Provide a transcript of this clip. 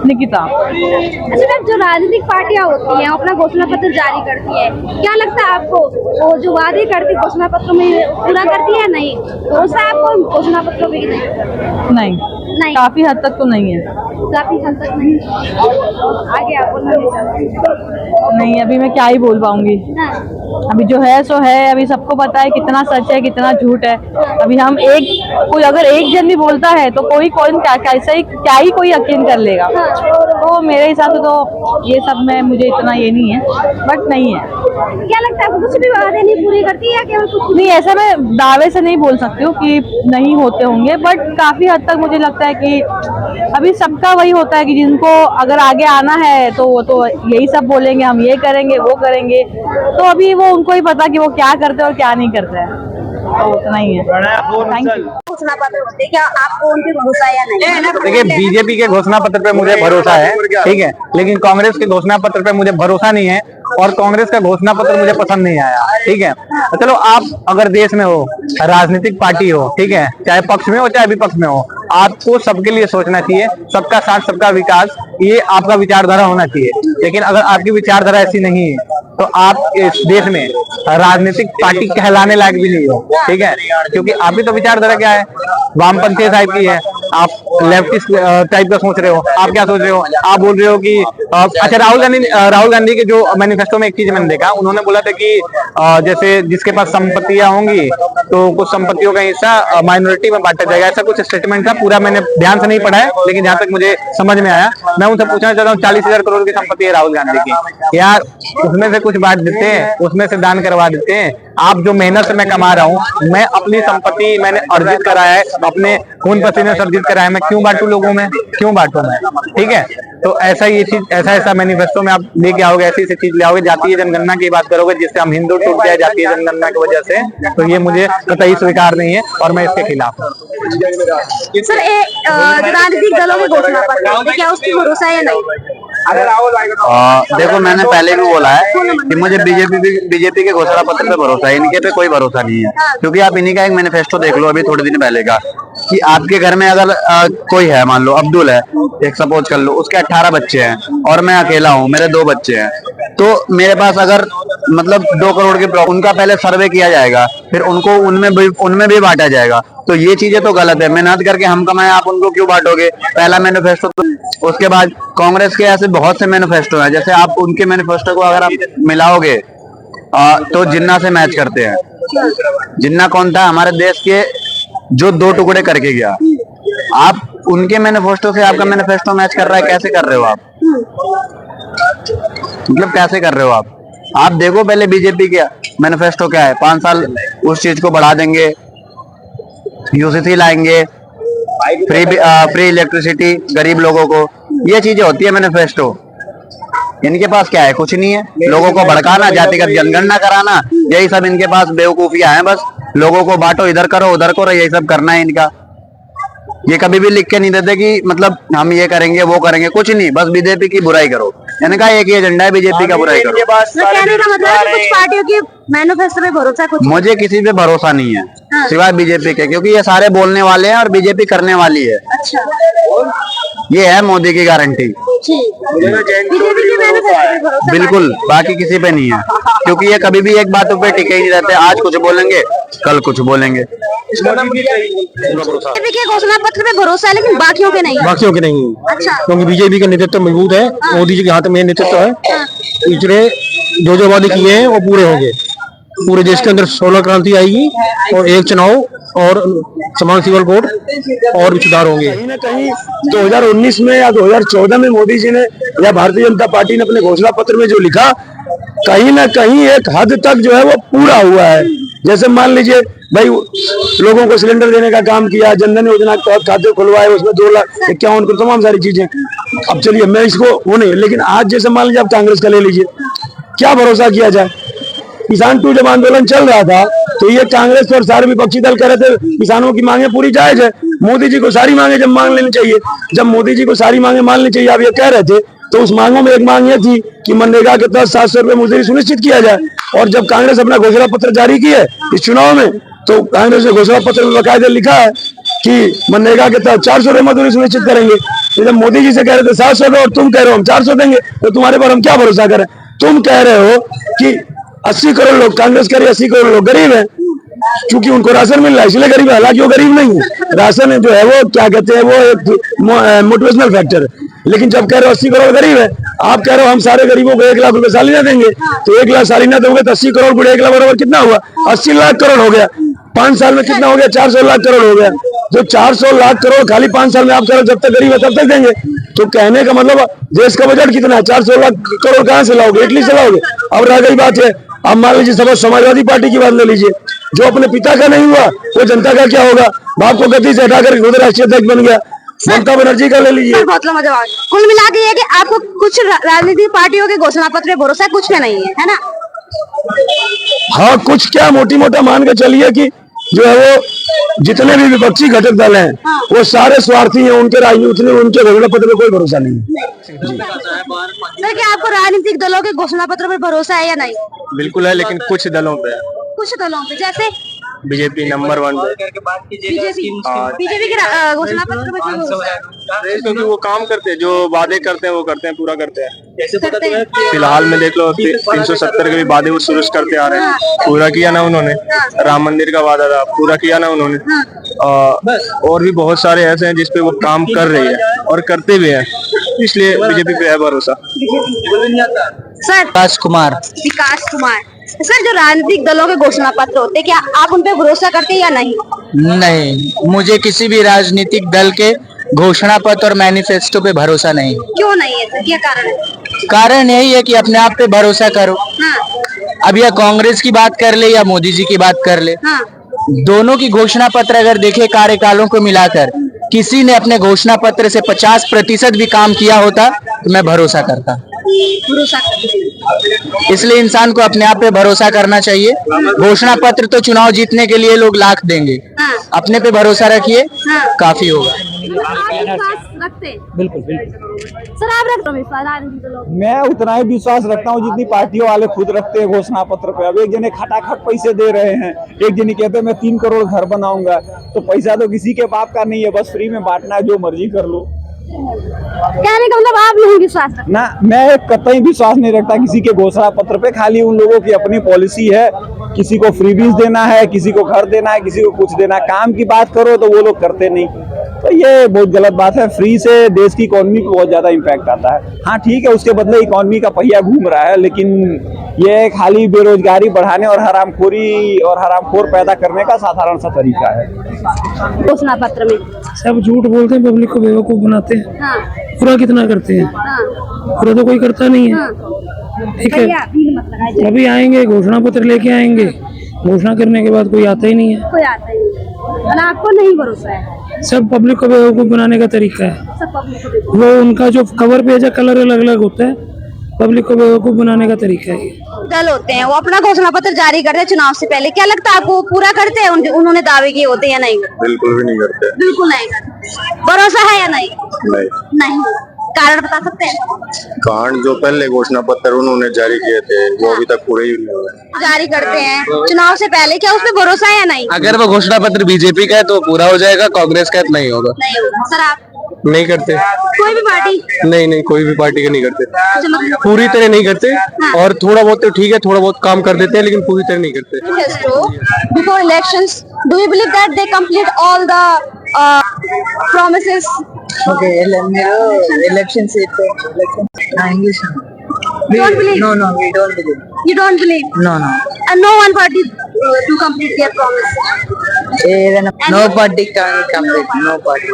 निकिता। अच्छा मैम, जो राजनीतिक पार्टियां होती हैं अपना घोषणा पत्र जारी करती है, क्या लगता है आपको वो जो वादे करती घोषणा पत्र में पूरा करती है? नहीं भरोसा है आपको घोषणा पत्रों पे? नहीं, नहीं, काफी हद तक तो नहीं है। काफी हद तक नहीं। आगे आप नहीं, अभी मैं क्या ही बोल पाऊंगी। अभी जो है सो है, अभी सबको पता है कितना सच है कितना झूठ है। अभी हम कोई अगर एक जन भी बोलता है तो कोई क्या ही कोई यकीन कर लेगा। तो मेरे हिसाब से तो ये सब में मुझे इतना ये नहीं है, बट नहीं है। क्या लगता है कुछ भी वादे नहीं पूरी करती है केवल कुछ? नहीं, ऐसा मैं दावे से नहीं बोल सकती हूँ कि नहीं होते होंगे, बट काफी हद तक मुझे लगता है कि अभी सबका वही होता है कि जिनको अगर आगे आना है तो वो तो यही सब बोलेंगे, हम ये करेंगे वो करेंगे। तो अभी वो उनको ही पता कि वो क्या करते हैं और क्या नहीं करते हैं, तो उतना ही है। Thank you. घोषणा पत्र होते क्या आपको उन पे भरोसा या नहीं? देखिए, बीजेपी के घोषणा पत्र पे मुझे भरोसा है, ठीक है, लेकिन कांग्रेस के घोषणा पत्र पे मुझे भरोसा नहीं है और कांग्रेस का घोषणा पत्र मुझे पसंद नहीं आया, ठीक है। तो चलो, आप अगर देश में हो, राजनीतिक पार्टी हो, ठीक है, चाहे पक्ष में हो चाहे विपक्ष में हो, आपको सबके लिए सोचना चाहिए। सबका साथ सबका विकास, ये आपका विचारधारा होना चाहिए। लेकिन अगर आपकी विचारधारा ऐसी नहीं है तो आप इस देश में राजनीतिक पार्टी कहलाने लायक भी नहीं हो, ठीक है, क्योंकि आपकी तो विचारधारा क्या है, वामपंथी टाइप की है। आप लेफ्टिस्ट टाइप का सोच रहे हो। आप क्या सोच रहे हो? आप बोल रहे हो कि अच्छा, राहुल गांधी के जो मैनिफेस्टो में एक चीज मैंने देखा, उन्होंने बोला था कि जैसे जिसके पास संपत्तियां होंगी तो कुछ संपत्तियों का हिस्सा माइनॉरिटी में बांटा जाएगा, ऐसा कुछ स्टेटमेंट था। पूरा मैंने ध्यान से नहीं पढ़ा है, लेकिन जहां तक मुझे समझ में आया, मैं उनसे पूछना चाहता हूँ, 40,000 करोड़ की संपत्ति है राहुल गांधी की, यार उसमें से कुछ बांट देते हैं, उसमें से दान करवा देते हैं। आप जो मेहनत से मैं कमा रहा हूँ, मैं अपनी संपत्ति मैंने अर्जित कराया है, अपने खून पसीने से अर्जित कराया है, मैं क्यों बांटू लोगों में? क्यों बांटू मैं? ठीक है, तो ऐसा ये चीज ऐसा मैनिफेस्टो में आप लेके आओगे, ऐसी चीज ले आओगे, जातीय जनगणना की बात करोगे जिससे हम हिंदू टूट जाए जातीय जनगणना की वजह से, तो ये मुझे कतई स्वीकार नहीं है और मैं इसके खिलाफ हूँ। सर, राजनीतिक दलों के घोषणा पत्र क्या उसकी भरोसा या नहीं? देखो, मैंने पहले भी बोला है कि मुझे बीजेपी के घोषणा पत्र पे भरोसा है, इनके पे कोई भरोसा नहीं है। क्योंकि आप इन्हीं का एक मैनिफेस्टो देख लो अभी थोड़े दिन पहले का, कि आपके घर में अगर कोई है, मान लो अब्दुल है, एक सपोज कर लो, उसके 18 बच्चे हैं और मैं अकेला हूँ, मेरे 2 बच्चे हैं, तो मेरे पास अगर मतलब 2 करोड़ के उनका पहले सर्वे किया जाएगा, फिर उनको उनमें भी बांटा जाएगा। तो ये चीजें तो गलत है। मेहनत करके हम कमाए, आप उनको क्यों बांटोगे? पहला मैनिफेस्टो तो। उसके बाद कांग्रेस के ऐसे बहुत से मैनिफेस्टो हैं, जैसे आप उनके मैनिफेस्टो को अगर आप मिलाओगे तो जिन्ना से मैच करते हैं। जिन्ना कौन था? हमारे देश के जो 2 टुकड़े करके गया। आप उनके मैनिफेस्टो से आपका मैनिफेस्टो मैच कर रहा है? कैसे कर रहे हो आप? मतलब कैसे कर रहे हो आप? आप देखो पहले बीजेपी का मैनिफेस्टो क्या है। 5 साल उस चीज को बढ़ा देंगे, यूसीसी लाएंगे, फ्री इलेक्ट्रिसिटी गरीब लोगों को, ये चीजें होती है मैनिफेस्टो। इनके पास क्या है? कुछ नहीं है। लोगों को भड़काना, जातिगत जनगणना कराना, यही सब इनके पास बेवकूफियां हैं। बस लोगों को बांटो, इधर करो उधर करो, यही सब करना है इनका। ये कभी भी लिख के नहीं देते कि मतलब हम ये करेंगे वो करेंगे, कुछ नहीं, बस बीजेपी की बुराई करो। इनका एक ही एजेंडा है, बीजेपी का बुराई करो। कहने का मतलब है कि कुछ पार्टियों की मैनिफेस्टो पे भरोसा कुछ? मुझे किसी पे भरोसा नहीं है सिवाय बीजेपी के, क्योंकि ये सारे बोलने वाले हैं और बीजेपी करने वाली है। अच्छा, ये है मोदी की गारंटी। बीजेपी के मैनिफेस्टो पे भरोसा? बिल्कुल, बाकी किसी पे नहीं है, क्योंकि ये कभी भी एक बातों पे टिके ही नहीं रहते। आज कुछ बोलेंगे, कल कुछ बोलेंगे। बीजेपी के घोषणा पत्र पे भरोसा है, लेकिन बाकियों के नहीं? बाकियों के नहीं। अच्छा, क्योंकि बीजेपी का नेतृत्व मजबूत है, मोदी जी के हाथ में नेतृत्व है। पिछले जो वादे किए हैं वो पूरे होंगे। पूरे देश के अंदर 16 क्रांति आएगी और एक चुनाव और समान सिविल कोड और भी सुधार होंगे। कहीं ना कहीं 2019 में या 2014 में मोदी जी ने या भारतीय जनता पार्टी ने अपने घोषणा पत्र में जो लिखा, कहीं ना कहीं एक हद तक जो है वो पूरा हुआ है। जैसे मान लीजिए भाई, लोगों को सिलेंडर देने का काम किया, जनधन योजना के तहत खाते खुलवाए, उसमें 2,51,000 करोड़, तमाम सारी चीजें। अब चलिए, मैं इसको वो नहीं, लेकिन आज जैसे मान लीजिए आप कांग्रेस का ले लीजिए, क्या भरोसा किया जाए? किसान 2 जब आंदोलन चल रहा था तो ये कांग्रेस और सारे विपक्षी दल कह रहे थे किसानों की मांगे पूरी जायज है, मोदी जी को सारी मांगे जब मान लेनी चाहिए। जब मोदी जी को सारी मांगे मान लेनी चाहिए आप ये कह रहे थे, तो उस मांगों में एक मांग ये थी कि मनरेगा के तहत 700 रुपए मजदूरी सुनिश्चित किया जाए। और जब कांग्रेस अपना घोषणा पत्र जारी की है इस चुनाव में, तो कांग्रेस ने घोषणा पत्र में बाकायदा लिखा है कि मनरेगा के तहत 400 रुपए मजदूरी सुनिश्चित करेंगे। तो जब मोदी जी से कह रहे थे 700 दो और तुम कह रहे हो हम 400 देंगे, तो तुम्हारे पर हम क्या भरोसा करें। तुम कह रहे हो कि 80 करोड़ लोग, कांग्रेस कह रही 80 करोड़ लोग गरीब हैं क्योंकि उनको राशन मिल रहा है इसलिए गरीब है, हालांकि वो गरीब नहीं है। राशन जो है वो क्या कहते हैं, वो एक मोटिवेशनल फैक्टर है। लेकिन जब कह रहे हो 80 करोड़ गरीब है, आप कह रहे हो हम सारे गरीबों को 1 लाख रुपए सालाना देंगे, तो 1 लाख सालाना दोगे तो 80 करोड़ गुणे 1 लाख बराबर कितना हुआ, 80 लाख करोड़ हो गया। 5 साल में कितना हो गया, 400 लाख करोड़ हो गया। जो 400 लाख करोड़ खाली 5 साल में आप कह रहे हो जब तक गरीब है तब तक देंगे, तो कहने का मतलब देश का बजट कितना है, 400 लाख करोड़ कहाँ से लाओगे, इटली से लाओगे। अब रह गई बात है, अब मान लीजिए सब समाजवादी पार्टी की बात ले लीजिए, जो अपने पिता का नहीं हुआ वो जनता का क्या होगा। बाप को गद्दी से हटाकर खुद राष्ट्रीय अध्यक्ष बन गया। ममता बनर्जी का ले लीजिए। बहुत लंबा जवाब। कुल मिला के ये कि आपको कुछ राजनीतिक पार्टियों के घोषणा पत्र में भरोसा है, कुछ में नहीं है ना। हाँ, कुछ क्या मोटी मोटा मान के चलिए कि जो है वो जितने भी विपक्षी घटक दल हैं वो सारे स्वार्थी हैं, उनके राजनीति में उनके घोषणा पत्र में कोई भरोसा नहीं है। सर, क्या आपको राजनीतिक दलों के घोषणा पत्र में भरोसा है या नहीं। बिल्कुल है, लेकिन कुछ दलों पे है। कुछ दलों पे, जैसे बीजेपी नंबर 1 पे, बीजेपी के घोषणा पत्र में क्यों भरोसा है? क्योंकि वो काम करते हैं, जो वादे करते हैं वो करते हैं, पूरा करते हैं। करते हैं। फिलहाल में देख लो 370 के भी वादे वो शुरू करते आ रहे हैं, पूरा किया ना उन्होंने। राम मंदिर का वादा था, पूरा किया ना उन्होंने। और भी बहुत सारे ऐसे हैं जिसपे वो काम कर रही है और करते भी हैं, इसलिए बीजेपी पे है भरोसा। सर, विकास कुमार। सर, जो राजनीतिक दलों के घोषणा पत्र होते हैं, क्या आप उन पे भरोसा करते हैं या नहीं। नहीं, मुझे किसी भी राजनीतिक दल के घोषणा पत्र और मैनिफेस्टो पे भरोसा नहीं। क्यों नहीं है सर, क्या कारण है। कारण यही है कि अपने आप पे भरोसा करो। हाँ, अब या कांग्रेस की बात कर ले या मोदी जी की बात कर ले, हाँ, दोनों की घोषणा पत्र अगर देखे कार्यकालों को मिलाकर, किसी ने अपने घोषणा पत्र से 50% भी काम किया होता तो मैं भरोसा करता। भरोसा करते हैं। इसलिए इंसान को अपने आप पे भरोसा करना चाहिए। घोषणा पत्र तो चुनाव जीतने के लिए लोग लाख देंगे, हाँ, अपने पे भरोसा रखिए, हाँ। काफी होगा। आप विश्वास रखते हैं। बिल्कुल। सर, आप रखते हो विश्वास राजनीतिक दलों पे? मैं उतना ही विश्वास रखता हूँ जितनी पार्टियों वाले खुद रखते हैं घोषणा पत्र पे। अब एक जने खटाखट पैसे दे रहे हैं, एक जने कहते हैं मैं 3 करोड़ घर बनाऊंगा, तो पैसा तो किसी के बाप का नहीं है, बस फ्री में बांटना है, जो मर्जी कर लो। कहने का मतलब आप नहीं विश्वास रखते। ना, मैं कतई विश्वास नहीं रखता किसी के घोषणा पत्र पे। खाली उन लोगों की अपनी पॉलिसी है, किसी को फ्रीबीज देना है, किसी को घर देना है, किसी को कुछ देना है। काम की बात करो तो वो लोग करते नहीं, तो ये बहुत गलत बात है। फ्री से देश की इकोनॉमी पे बहुत ज्यादा इम्पैक्ट आता है। हाँ ठीक है, उसके बदले इकोनॉमी का पहिया घूम रहा है, लेकिन ये खाली बेरोजगारी बढ़ाने और हरामखोरी और हरामखोर पैदा करने का साधारण सा तरीका है। घोषणा पत्र में सब झूठ बोलते हैं, पब्लिक को बेवकूफ बनाते हैं। हाँ, पूरा कितना करते हैं, हाँ, पूरा तो कोई करता नहीं है। हाँ। ठीक है, भैया, भीड़ मत लगाइए। अभी आएंगे घोषणा पत्र लेके आएंगे, घोषणा करने के बाद कोई आता ही नहीं है। कोई आता ही नहीं, और आपको नहीं भरोसा है। सब पब्लिक को बेवकूफ बनाने का तरीका है। सब पब्लिक को देखो। वो उनका जो कवर पेज है कलर अलग अलग होता है, पब्लिक को बेवकूफ बनाने का तरीका है। दल होते हैं वो अपना घोषणा पत्र जारी करते हैं चुनाव से पहले, क्या लगता है आपको पूरा करते हैं उन्होंने दावे किए होते हैं या नहीं। बिल्कुल भी नहीं करते। बिल्कुल नहीं करते। भरोसा है या नहीं। नहीं। कारण बता सकते हैं। कारण जो पहले घोषणा पत्र उन्होंने जारी किए थे वो अभी तक पूरे ही नहीं हुए। जारी करते हैं चुनाव से पहले, क्या उसमें भरोसा है या नहीं। अगर वो घोषणा पत्र बीजेपी का है तो पूरा हो जाएगा, कांग्रेस का नहीं होगा। नहीं होगा। सर, आप नहीं करते। कोई भी पार्टी नहीं, कोई भी पार्टी का नहीं करते, अच्छा, मतलब पूरी तरह नहीं करते। और थोड़ा बहुत तो ठीक है, थोड़ा बहुत काम कर देते हैं, लेकिन पूरी तरह नहीं करते। before elections, do you believe that they complete all the promises? Okay, election seat. English. Don't believe. No, we don't believe. You don't believe. No. And no one party to complete their promise. No party can complete. No party.